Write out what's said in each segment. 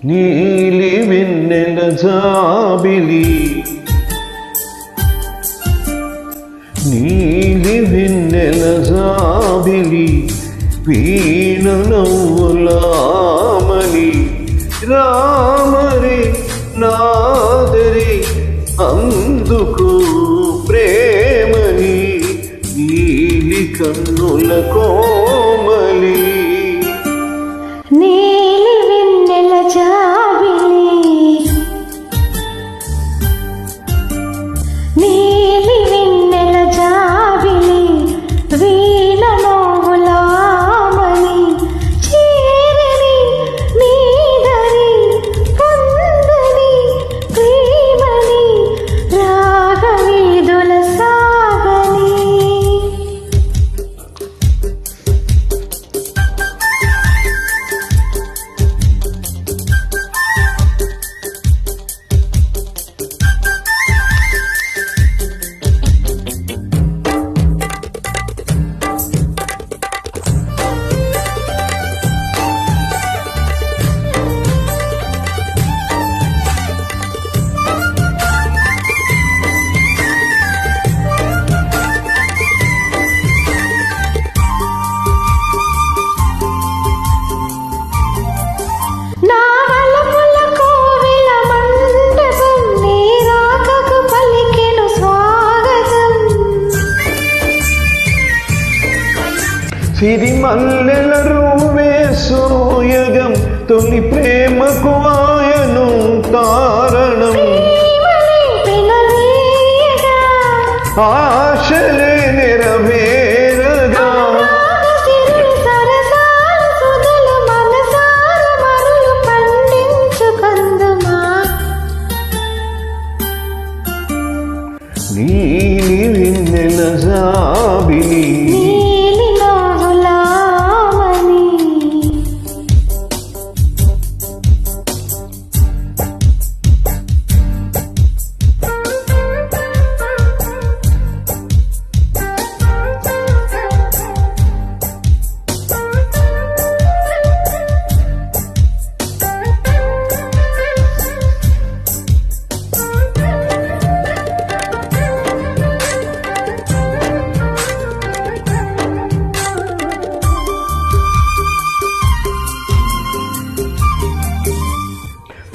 నీలి వెన్నెల జాబిలి నీలి వెన్నెల జాబిలి వీణ నవ్వులామని రామరి నాదరి అందుకు ప్రేమని నీలి కన్నుల కోమలి నీలి వెన్నెల జాబిలి నీలి వెన్నెల జాబిలి వీణ నవ్వులామని చేరని నీదరి పొందని ప్రేమని రాగవీధుల సాగని సిరిమల్లెల రూవే సోయగం తొలి ప్రేమకు ఆయను కారణం ఆశలే నెరవేరగా నీలి వెన్నెల జాబిలి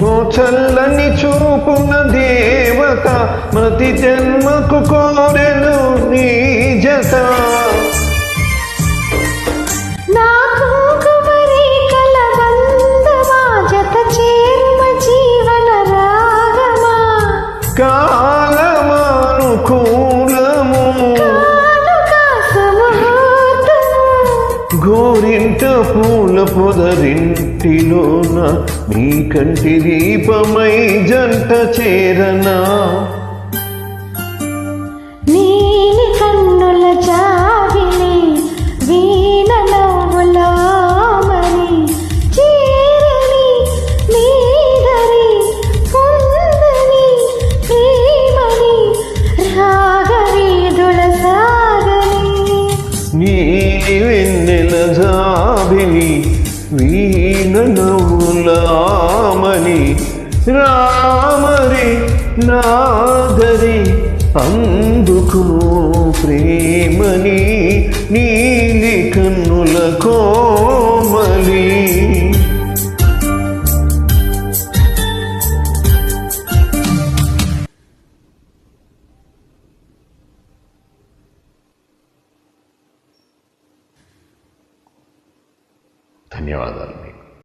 ఓ చల్లని చూపున దేవత ప్రతి జన్మకు కోరెను నీ జత కాలమానుకూలము గోరింట పూల పొదరింటిలోన నీ కంటి దీపమై జంట చేరనా నీలి కన్నుల జాబిలి వీణ నవ్వులామని చేరని నీదరి పొందని ప్రేమని రాగవీధుల సాగని నీలి వెన్నెల జాబిలి వీణ నవ్వులామని రామరి నాదరి అందుకు ప్రేమని నీలి కన్నుల కోమలి